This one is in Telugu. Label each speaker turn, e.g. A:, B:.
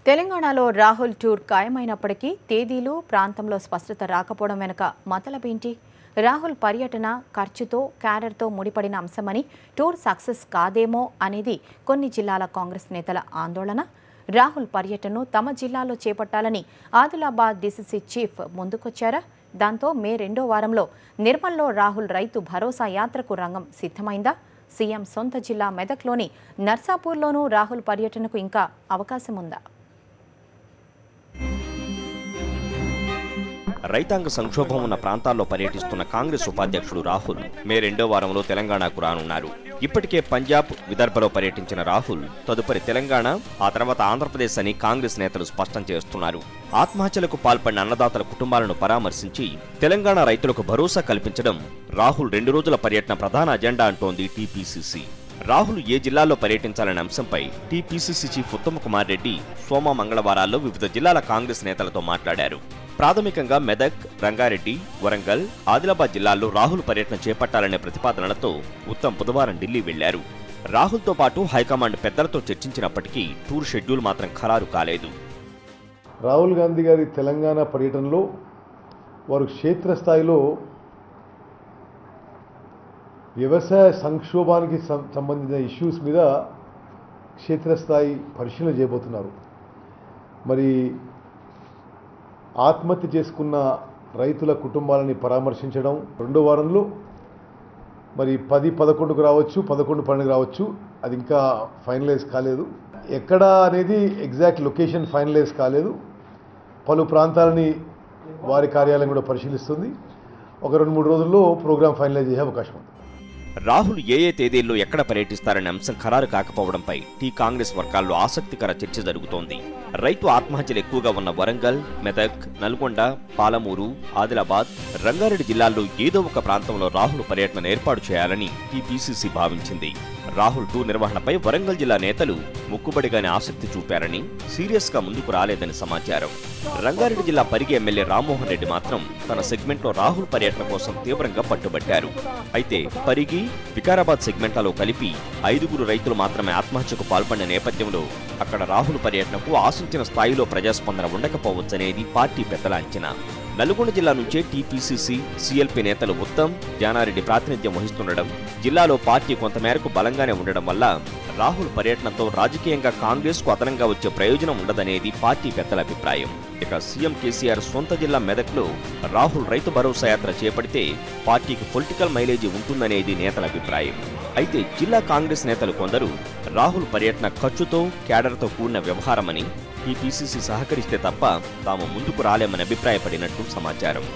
A: తెలంగాణలో రాహుల్ టూర్ ఖాయమైనప్పటికీ తేదీలు ప్రాంతంలో స్పష్టత రాకపోవడం వెనుక మతలబేంటి? రాహుల్ పర్యటన ఖర్చుతో క్యాడర్తో ముడిపడిన అంశమని టూర్ సక్సెస్ కాదేమో అనేది కొన్ని జిల్లాల కాంగ్రెస్ నేతల ఆందోళన. రాహుల్ పర్యటనను తమ జిల్లాలో చేపట్టాలని ఆదిలాబాద్ డీసీసీ చీఫ్ ముందుకొచ్చారా? దాంతో మే 2వ వారంలో నిర్మల్లో రాహుల్ రైతు భరోసా యాత్రకు రంగం సిద్ధమైందా? సీఎం సొంత జిల్లా మెదక్లోని నర్సాపూర్లోనూ రాహుల్ పర్యటనకు ఇంకా అవకాశం ఉందా?
B: రైతాంగ సంక్షోభం ఉన్న ప్రాంతాల్లో పర్యటిస్తున్న కాంగ్రెస్ ఉపాధ్యక్షుడు రాహుల్ మే 2వ వారంలో తెలంగాణకు రానున్నారు. ఇప్పటికే పంజాబ్, విదర్భలో పర్యటించిన రాహుల్ తదుపరి తెలంగాణ, ఆ తర్వాత ఆంధ్రప్రదేశ్ అని కాంగ్రెస్ నేతలు స్పష్టం చేస్తున్నారు. ఆత్మహత్యలకు పాల్పడిన అన్నదాతల కుటుంబాలను పరామర్శించి తెలంగాణ రైతులకు భరోసా కల్పించడం రాహుల్ 2 రోజుల పర్యటన ప్రధాన అజెండా అంటోంది టీపీసీసీ. రాహుల్ ఏ జిల్లాల్లో పర్యటించాలనే అంశంపై టీపీసీసీ చీఫ్ ఉత్తమ్ కుమార్ రెడ్డి సోమ, మంగళవారాల్లో వివిధ జిల్లాల కాంగ్రెస్ నేతలతో మాట్లాడారు. ప్రాథమికంగా మెదక్, రంగారెడ్డి, వరంగల్, ఆదిలాబాద్ జిల్లాల్లో రాహుల్ పర్యటన చేపట్టాలనే ప్రతిపాదనలతో ఉత్తమ్ బుధవారం ఢిల్లీ వెళ్లారు. రాహుల్తో పాటు హైకమాండ్ పెద్దలతో చర్చించినప్పటికీ టూర్ షెడ్యూల్ మాత్రం ఖరారు కాలేదు.
C: రాహుల్ గాంధీ గారి తెలంగాణ పర్యటనలో వారు క్షేత్రస్థాయిలో వ్యవసాయ సంక్షోభానికి సంబంధించిన ఇష్యూస్ మీద క్షేత్రస్థాయి పరిశీలన చేయబోతున్నారు. మరి ఆత్మహత్య చేసుకున్న రైతుల కుటుంబాలని పరామర్శించడం 2వ వారంలో మరి 10, 11కు రావచ్చు, 11, 12కు రావచ్చు. అది ఇంకా ఫైనలైజ్ కాలేదు. ఎక్కడ అనేది ఎగ్జాక్ట్ లొకేషన్ ఫైనలైజ్ కాలేదు. పలు ప్రాంతాలని వారి కార్యాలయం కూడా పరిశీలిస్తుంది. ఒక 2-3 రోజుల్లో ప్రోగ్రాం ఫైనలైజ్ అయ్యే అవకాశం ఉంది.
B: రాహుల్ ఏ తేదీల్లో ఎక్కడ పర్యటిస్తారనే అంశం ఖరారు కాకపోవడంపై టీ కాంగ్రెస్ వర్గాల్లో ఆసక్తికర చర్చ జరుగుతోంది. రైతు ఆత్మహత్యలు ఎక్కువగా ఉన్న వరంగల్, మెదక్, నల్గొండ, పాలమూరు, ఆదిలాబాద్, రంగారెడ్డి జిల్లాల్లో ఏదో ఒక ప్రాంతంలో రాహుల్ పర్యటన ఏర్పాటు చేయాలని టీపీసీసీ భావించింది. రాహుల్ టూర్ నిర్వహణపై వరంగల్ జిల్లా నేతలు మొక్కుబడిగానే ఆసక్తి చూపారని, సీరియస్ గా ముందుకు రాలేదని సమాచారం. రంగారెడ్డి జిల్లా పరిగి ఎమ్మెల్యే రామ్మోహన్ రెడ్డి మాత్రం తన సెగ్మెంట్లో రాహుల్ పర్యటన కోసం తీవ్రంగా పట్టుబట్టారు. అయితే పరిగి, వికారాబాద్ సెగ్మెంట్లలో కలిపి 5గురు రైతులు మాత్రమే ఆత్మహత్యకు పాల్పడిన నేపథ్యంలో అక్కడ రాహుల్ పర్యటనకు ఆశించిన స్థాయిలో ప్రజాస్పందన ఉండకపోవచ్చనేది పార్టీ పెద్దల అంచనా. నల్గొండ జిల్లా నుంచే టీపీసీసీ, సీఎల్పీ నేతలు ఉత్తమ్, జానారెడ్డి ప్రాతినిధ్యం వహిస్తుండడం, జిల్లాలో పార్టీ కొంతమేరకు బలంగానే ఉండడం వల్ల రాహుల్ పర్యటనతో రాజకీయంగా కాంగ్రెస్ కు అదనంగా వచ్చే ప్రయోజనం ఉండదనేది పార్టీ పెద్దల అభిప్రాయం. ఇక సీఎం కేసీఆర్ సొంత జిల్లా మెదక్లో రాహుల్ రైతు భరోసా యాత్ర చేపడితే పార్టీకి పొలిటికల్ మైలేజీ ఉంటుందనేది నేతల అభిప్రాయం. అయితే జిల్లా కాంగ్రెస్ నేతలు కొందరు రాహుల్ పర్యటన ఖర్చుతో, క్యాడర్తో కూడిన వ్యవహారమని, టీపీసీసీ సహకరిస్తే తప్ప తాము ముందుకు రాలేమని అభిప్రాయపడినట్టు సమాచారం.